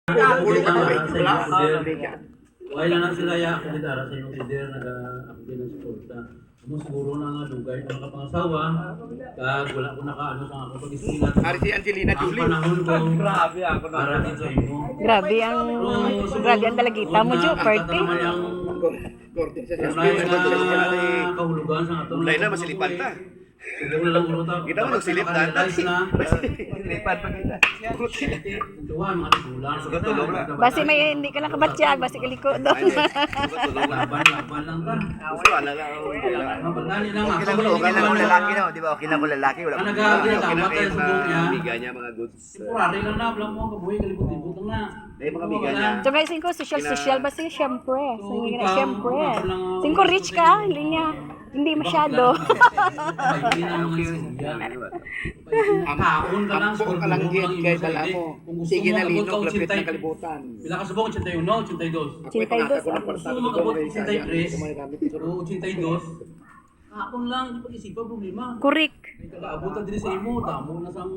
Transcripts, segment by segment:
Wala lang na sila ya kung dara sa inyong leader nag-active ng suporta. Mo siguro na nga dugay ng kapangasawa kag wala ko nakaano sa ako pag-isilat. Ari si Angelina Jolie. Panahon ko grabe ako para dito imo. Grabe ang dalagita mo, Jo, party. Gordon sa kahulugan sa ato. Ulay na masilipan ta. Siguro lang ulo ta. Kita mo nagsilip data. Silipad pa kita. Tuwa mga tulang. Basi may hindi ka lang kabatyag, basi kaliko doon. Laban lang ta. Wala lang. Mabandali lang ako. Okay na ko lalaki na, di ba? Okay na ko lalaki, wala. Ang nag-aagay sa subong niya. Biga niya mga goods. Temporary lang na, wala mo ang kabuhay, kalibot-libot lang na. Ay mga biga niya. So guys, ko social ba siya? Siyempre. So, hindi na siyempre. Singko rich ka, hindi masyado. Kaon ka lang, Ang ka lang yan, kaya bala mo. Sige na linog, lapit ng kalibutan. Bila ka subong, 81, 82. Chintay-dos. Gusto mo mag-abot 83, pero 82. Kaon lang, di pag-isipan problema. Kurik. May kagaabutan din sa imo, damo na sang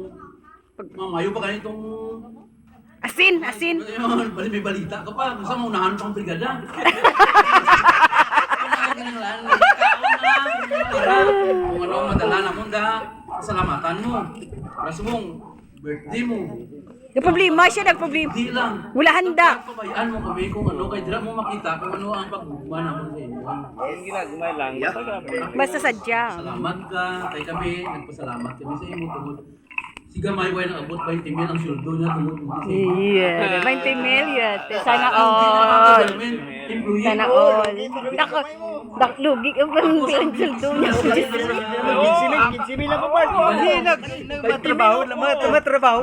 mamayo pa ganitong Asin. ayun, bali may balita ka pa. Gusto mo unahan pang brigada. Kung ano ang madala na mo da, salamatan mo. Kaso mong birthday mo. Nagproblema siya, nagproblema. Hindi lang. Wala handa. Pabayaan mo kami kung ano, kay dira mo makita kung ano ang paggugma naman sa inyo. Yung ginagumay lang. Basta sadya. Salamat ka, kay kami, nagpasalamat kami sa inyo tungod. Si Gamay way nang abot 20 mil ang sweldo niya tungod mo sa inyo. Yeah, 20 million. Sana all. Sana all. Lugi ang pinagsuldo niya. Simi lang ko pa. Hindi, nagtrabaho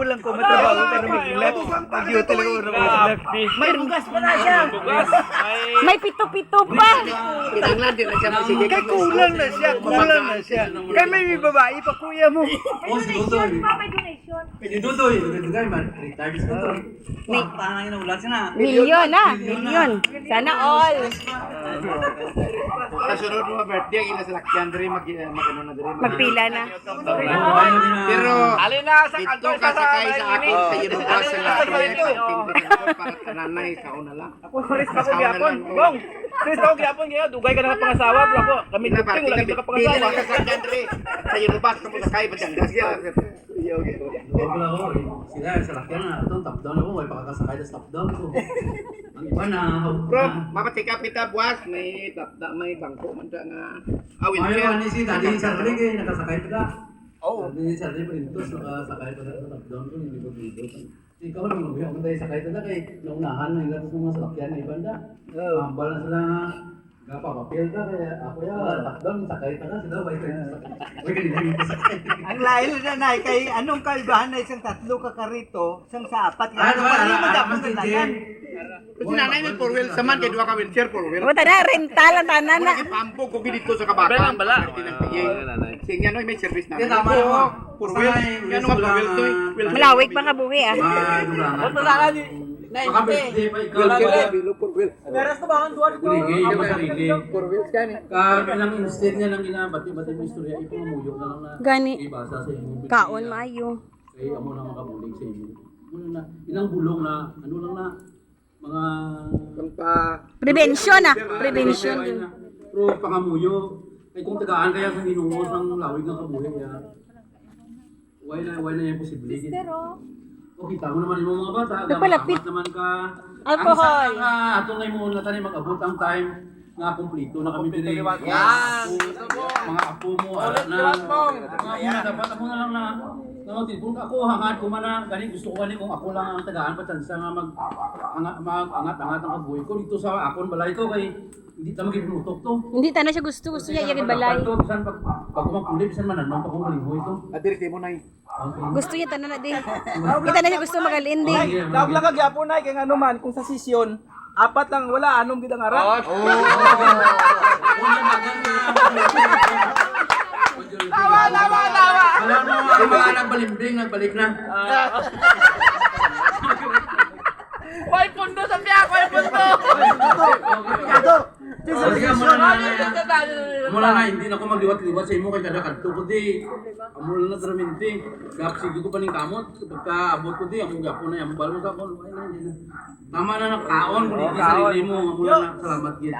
lang ko. Pero may ilat. Pag-duty lang ko. May bugas pa na siya. May pito-pito pa. Kinanglan din na siya masigig. Kay kulang na siya. Kay may babae pa kuya mo. Oh, si Dudoy. Pwede Dudoy. Dudoy man. Retired si Dudoy. Tangan na ulat siya na. Milyon. Sana all. Kasunod mo birthday, ang ina sa lakyan diri mag-ano na diri. Magpila na. Pero Alina sa dito ka sakay sa akin sa Eurobus sa lakyan. Para kananay kauna lang. Ako sorry pa ko gyapon. Bong. Sorry pa ko gyapon kaya dugay ka na pangasawa bro ako. Kami Na tuting wala kita ka Pili pangasawa. lang ka sakyan diri. Sa Eurobus ka mo sakay Batangas ka. Wala ko. Sila sa lakyan na. Itong top down ako. May pakakasakay na top down ko. Ang iba na. Bro, mapatikap kita buwas may may bangko man ta nga awil Ayaw siya. ni si Daddy Sarli kay nakasakay pa ka. Oo. Daddy Sarli pa rin ito. Nakasakay pa sa top down ko. Hindi ko dito. Ikaw lang mag-uwi ako tayo sakay ito kay naunahan na yung lakas ng mga salakyan na iba na. Ambal na sila nga. Papapil ka kaya ako top down sakay pa ka sila. May kanina yung sakay. Ang layo na nay kay anong kaibahan na isang tatlo ka karito, isang sa apat. Ano ba? mo dapat Mas talagan. Kasi nanay may four wheel saman kay duha ka wheelchair four wheel. Wala na, rental ang tanan na. Wala pampo ko dito sa Kabakan. Sige ano may service na. Kaya tama ako. Four wheel. Ano nga four wheel to? Malawig pa ka buhi ah. Baka birthday pa ikaw. Four wheel. Meron sa bakan duwa dito. Kuligay ka ba sarili? Four wheels ka ni. Kailang instead niya lang ginabati-bati mo istorya, ipamamuyok na lang na Gani. ibasa sa inyo. Kaon maayo. Kaya amo na makabulig sa inyo. Ano na, ilang bulong na, ano lang na, mga... Prevention ah. Prevention. Pero pangamuyo, ay kung tagaan kaya sa ginungos ng lawig ng kabuhay niya, why na yung posible? O kita mo naman yung mga bata, Nagpalapit. gamat naman ka. Alcohol. Ang saka ato ngayon mo na tayo mag-abot ang time nga kumplito na kami din. Yan. Mga apo mo, alat na. Mga dapat ako na lang na magtipon ako hangad ko man na gani gusto ko gani kung ako lang ang tagaan pa chance nga mag-angat-angat ang kabuhay ko dito sa akon balay ko kay hindi ta maginutok to. Hindi ta na siya gusto niya yung balay. Bisan pag kumapuli bisan manan pag kumalingoy to. Adiri kay mo nay. Gusto niya tanan na di. Kita na siya gusto magalindi. Tawag lang ka gyapon nay kay ano man kung sa sesyon apat lang wala anong gid ang ara. Tawa. Alam mo, ang mga nagbalimbing, nagbalik na. May pundo sa piyak, may pundo. Mula na, hindi na ako magliwat-liwat sa imo kay kada kadto ko di. Mula na traminti. Gap sige ko pa ning kamot. Pagka abot ko di, among gapo na, among balo sa kon. Tama na nakaon ko di sa sarili mo. Mula na, salamat gid.